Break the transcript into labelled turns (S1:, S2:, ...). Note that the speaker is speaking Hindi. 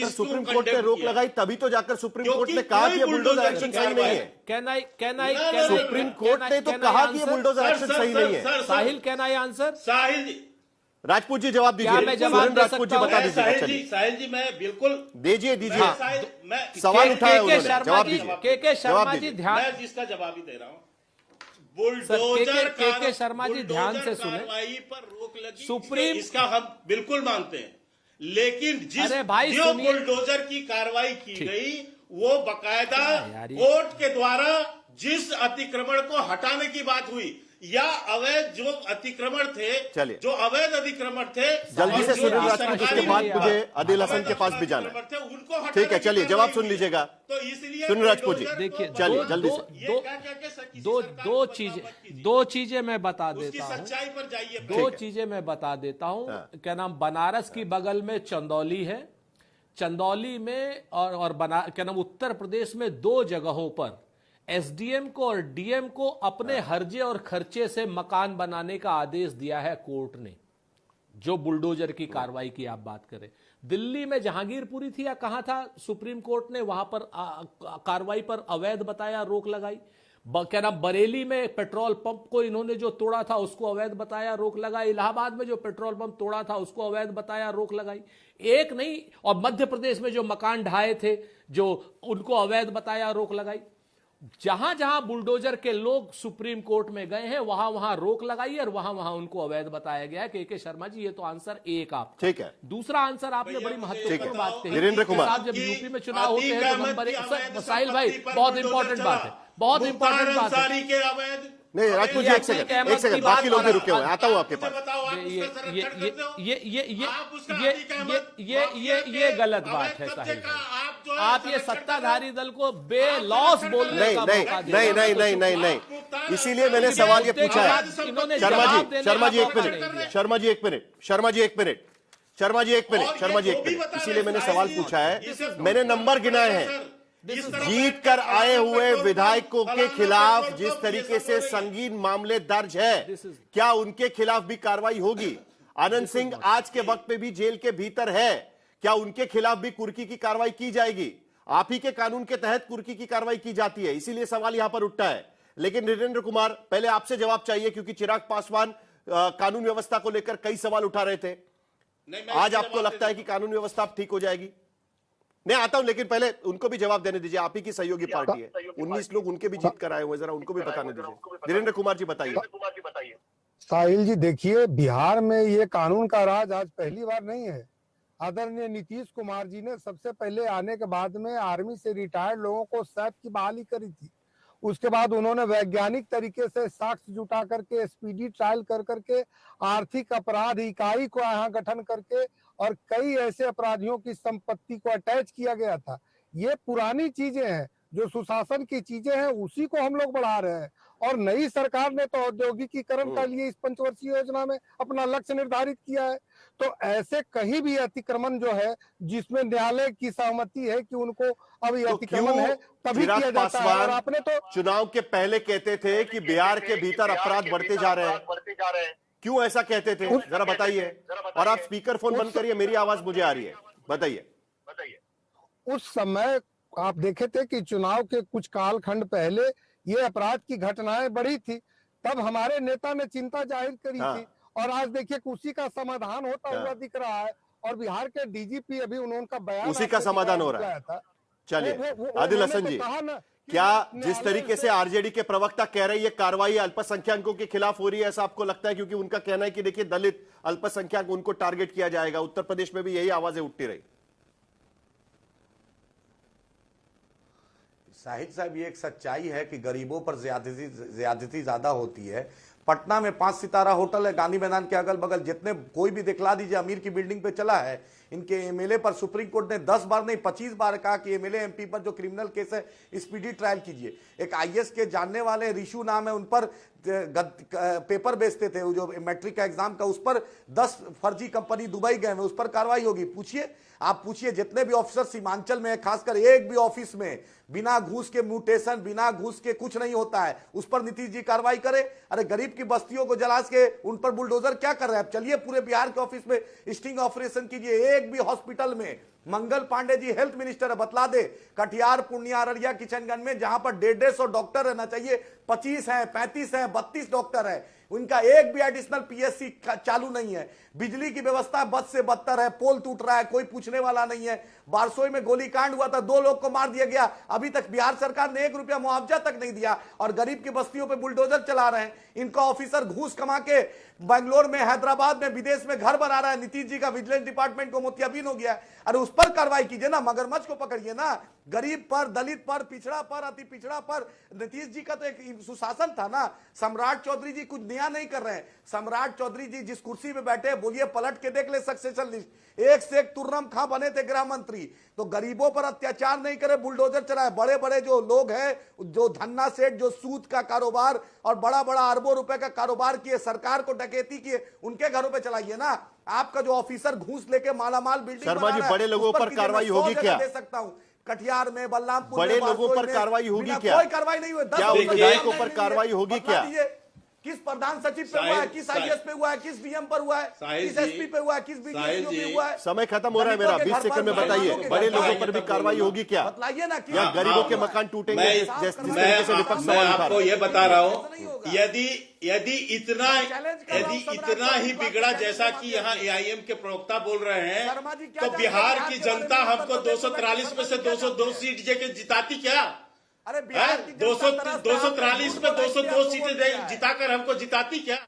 S1: सुप्रीम कोर्ट ने रोक लगाई, तभी तो जाकर सुप्रीम कोर्ट ने कहा कि बुलडोजर एक्शन सही नहीं है। सुप्रीम कोर्ट ने तो कहा कि बुलडोजर एक्शन सही नहीं है।
S2: साहिल, कैन आई आंसर?
S3: साहिल जी,
S1: राजपूत जी जवाब दीजिए।
S2: मैं जवाब दे
S1: राजपूत जी बता दीजिए।
S3: साहिल जी मैं बिल्कुल
S1: दीजिए
S3: मैं
S1: सवाल उठाया उन्होंने, जवाब दीजिए।
S2: के शर्मा जी ध्यान,
S3: मैं जिसका जवाब ही दे रहा हूं।
S2: के शर्मा जी ध्यान से सुने।
S3: कार्रवाई पर रोक लगी
S2: सुप्रीम,
S3: इसका हम बिल्कुल मानते हैं, लेकिन जिस जो बुलडोजर की कार्रवाई की गई वो बकायदा कोर्ट के द्वारा जिस अतिक्रमण को हटाने की बात हुई या अवैध जो अतिक्रमण थे, जो अवैध अतिक्रमण थे,
S1: जल्दी से सुनिए राजपूत, उसके बाद मुझे आदिल हसन के पास भी जाना है।
S3: उनको
S1: ठीक है, चलिए जवाब सुन लीजिएगा।
S3: तो इसलिए
S1: सुन राजपूत जी,
S2: देखिए
S1: चलिए जल्दी से
S2: दो चीजें मैं बता देता हूं।
S3: सच्चाई पर जाइए।
S2: दो चीजें मैं बता देता हूं। क्या नाम, बनारस की बगल में चंदौली है। चंदौली में और क्या नाम, उत्तर प्रदेश में 2 जगहों पर एसडीएम को और डीएम को अपने हर्जे और खर्चे से मकान बनाने का आदेश दिया है कोर्ट ने। जो बुलडोजर की कार्रवाई की आप बात करें, दिल्ली में जहांगीरपुरी थी या कहां था, सुप्रीम कोर्ट ने वहां पर कार्रवाई पर अवैध बताया, रोक लगाई। क्या नाम, बरेली में पेट्रोल पंप को इन्होंने जो तोड़ा था उसको अवैध बताया, रोक लगाई। इलाहाबाद में जो पेट्रोल पंप तोड़ा था उसको अवैध बताया, रोक लगाई। एक नहीं, और मध्य प्रदेश में जो मकान ढाए थे जो उनको अवैध बताया, रोक लगाई। जहां जहां बुलडोजर के लोग सुप्रीम कोर्ट में गए हैं वहां वहां रोक लगाई और वहां वहां उनको अवैध बताया गया है। के शर्मा जी, ये तो आंसर एक आप।
S1: ठीक है।
S2: दूसरा आंसर आपने बड़ी महत्वपूर्ण बात कही।
S1: वीरेंद्र कुमार
S2: साहब, जब यूपी में चुनाव होते हैं तो नंबर 1 साहिल भाई, बहुत इंपॉर्टेंट बात है, बहुत इंपॉर्टेंट बात है।
S1: नहीं राजपूत जी, एक सेकंड, बाकी लोग भी रुके हुए हैं, आता हूं आपके पास।
S2: ये गलत बात है साहिल भाई। आप ये सत्ताधारी दल को बेलॉस बोलने का मौका दे रहे हैं।
S1: नहीं, इसीलिए मैंने सवाल ये पूछा है। शर्मा जी एक मिनट, इसीलिए मैंने सवाल पूछा है। मैंने नंबर गिनाए हैं। जीत कर आए हुए विधायकों के खिलाफ जिस तरीके से संगीन मामले दर्ज है, क्या उनके खिलाफ भी कार्रवाई होगी? आनंद सिंह आज के वक्त में भी जेल के भीतर है, क्या उनके खिलाफ भी कुर्की की कार्रवाई की जाएगी? आप ही के कानून के तहत कुर्की की कार्रवाई की जाती है, इसीलिए सवाल यहां पर उठता है। लेकिन वीरेंद्र कुमार, पहले आपसे जवाब चाहिए, क्योंकि चिराग पासवान कानून व्यवस्था को लेकर कई सवाल उठा रहे थे। आज आपको लगता है कि कानून व्यवस्था अब ठीक हो जाएगी? नहीं, आता हूं, लेकिन पहले उनको भी जवाब देने दीजिए। आप ही की सहयोगी पार्टी है, 19 लोग उनके भी जीत कर आए हुए, जरा उनको भी बताने दीजिए। वीरेंद्र कुमार जी बताइए।
S4: साहिल जी, देखिए, बिहार में ये कानून का राज आज पहली बार नहीं है। आदरणीय नीतीश कुमार जी ने सबसे पहले आने के बाद में आर्मी से रिटायर्ड लोगों को सैप की बहाली करी थी। उसके बाद उन्होंने वैज्ञानिक तरीके से साक्ष्य जुटा करके स्पीडी ट्रायल कर करके आर्थिक अपराध इकाई को यहाँ गठन करके और कई ऐसे अपराधियों की संपत्ति को अटैच किया गया था। ये पुरानी चीजें हैं, जो सुशासन की चीजें हैं, उसी को हम लोग बढ़ा रहे हैं। और नई सरकार ने तो औद्योगिकीकरण के लिए इस पंचवर्षीय योजना में अपना लक्ष्य निर्धारित किया है। तो ऐसे कहीं भी अतिक्रमण जो है जिसमें न्यायालय की सहमति है कि उनको अब ये अतिक्रमण है, तभी किया जाता है। और आपने तो
S1: चुनाव के पहले कहते थे कि बिहार के भीतर अपराध बढ़ते जा रहे हैं, क्यों ऐसा कहते थे, जरा बताइए। और आप स्पीकर फोन बंद करिए, मेरी आवाज मुझे आ रही है, बताइए।
S4: उस समय आप देखे थे कि चुनाव के कुछ कालखंड पहले ये अपराध की घटनाएं बढ़ी थी, तब हमारे नेता ने चिंता जाहिर करी थी। और आज देखिए उसी का समाधान होता हुआ दिख रहा है। और बिहार के डीजीपी अभी उनका बयान
S1: उसी का समाधान हो रहा है। चलिए आदिल हसन जी, क्या जिस तरीके से आरजेडी के प्रवक्ता कह रहे हैं ये कार्रवाई अल्पसंख्यकों के खिलाफ हो रही है, ऐसा आपको लगता है? क्योंकि उनका कहना है कि देखिए दलित अल्पसंख्यक, उनको टारगेट किया जाएगा। उत्तर प्रदेश में भी यही आवाजें उठती रही।
S5: साहिद साहब, ये एक सच्चाई है कि गरीबों पर ज्यादती ज्यादा होती है। पटना में 5 सितारा होटल है, गांधी मैदान के अगल बगल, जितने कोई भी दिखला दीजिए, अमीर की बिल्डिंग पे चला है। इनके एमएलए पर सुप्रीम कोर्ट ने 10 बार नहीं 25 बार कहा कि एमएलए एमपी पर जो क्रिमिनल केस है स्पीडी ट्रायल कीजिए। एक आईएएस के जानने वाले रिशु नाम है, उन पर पेपर बेचते थे, जो मैट्रिक का एग्जाम का, उस पर 10 फर्जी कंपनी दुबई गए हैं, उस पर कार्रवाई होगी। पूछिए, आप पूछिए जितने भी ऑफिसर सीमांचल में है, खासकर एक भी ऑफिस में बिना घूस के म्यूटेशन, बिना घूस के कुछ नहीं होता है, उस पर नीतीश जी कार्रवाई करे। अरे गरीब की बस्तियों को जला के उन पर बुलडोजर क्या कर रहे हैं? चलिए पूरे बिहार के ऑफिस में स्टिंग ऑपरेशन कीजिए, एक भी हॉस्पिटल में मंगल पांडे जी हेल्थ मिनिस्टर है, बतला दे कटिहार, पूर्णिया, अररिया, किशनगंज में जहां पर 150 डॉक्टर रहना चाहिए 25 है, 35 है, 32 डॉक्टर है, उनका एक भी एडिशनल पीएससी चालू नहीं है। बिजली की व्यवस्था बद से बदतर है, पोल टूट रहा है, कोई पूछने वाला नहीं है। बारसोई में गोलीकांड हुआ था, 2 लोग को मार दिया गया, अभी तक बिहार सरकार ने 1 रुपया मुआवजा तक नहीं दिया और गरीब की बस्तियों पे बुलडोजर चला रहे हैं। इनका ऑफिसर घूस कमा के बेंगलोर में, हैदराबाद में, विदेश में घर बना रहा है। नीतीश जी का विजिलेंस डिपार्टमेंट को मोतियाबिंद हो गया है। अरे उस पर कार्रवाई कीजिए ना, मगरमच्छ को पकड़िए ना। गरीब पर, दलित पर, पिछड़ा पर, अति पिछड़ा पर नीतीश जी का तो एक सुशासन था ना। सम्राट चौधरी जी कुछ नया नहीं कर रहे हैं। सम्राट चौधरी जी जिस कुर्सी पे बैठे, बोलिए पलट के देख ले सक्सेशन लिस्ट, एक से एक तुर्रम खां बने थे गृह मंत्री। तो गरीबों पर अत्याचार नहीं करे, बुलडोजर चलाए। बड़े बड़े जो लोग हैं, जो धन्ना सेठ, जो सूद का कारोबार और बड़ा बड़ा अरबों रुपए का कारोबार किए, सरकार को डकैती किए, उनके घरों पे चलाइए ना। आपका जो ऑफिसर घूस लेके मालामाल बिल्डिंग
S1: शर्मा जी, बड़े लोगों पर कार्रवाई होगी क्या?
S5: दे सकता हूं कटिहार में, बलरामपुर
S1: बड़े
S5: में,
S1: लोगों पर
S5: में,
S1: कार्रवाई होगी क्या?
S5: कोई कार्रवाई नहीं हुई।
S1: क्या विधायकों पर कार्रवाई होगी क्या?
S5: किस प्रधान सचिव पे हुआ है, किस आईएएस पे हुआ है, किस डीएम पर हुआ है, किस एसपी पे हुआ है, किस बीडीओ पे हुआ है?
S1: समय खत्म हो रहा है मेरा, 20 सेकंड में बताइए, बड़े लोगों पर भी कार्रवाई होगी क्या?
S5: बतलाइए ना।
S1: या गरीबों के मकान टूटेंगे जिस तरीके से विपक्ष
S3: मैं
S1: सवाल उठा
S3: आपको
S1: रहा है?
S3: ये बता रहा हूं, यदि इतना ही बिगड़ा जैसा कि यहाँ एआईएम के प्रवक्ता बोल रहे हैं, तो बिहार की जनता हमको 243 में से 202 सीट देके जिताती क्या?
S5: अरे 243
S3: पे 202 सीटें जिताकर हमको जिताती क्या?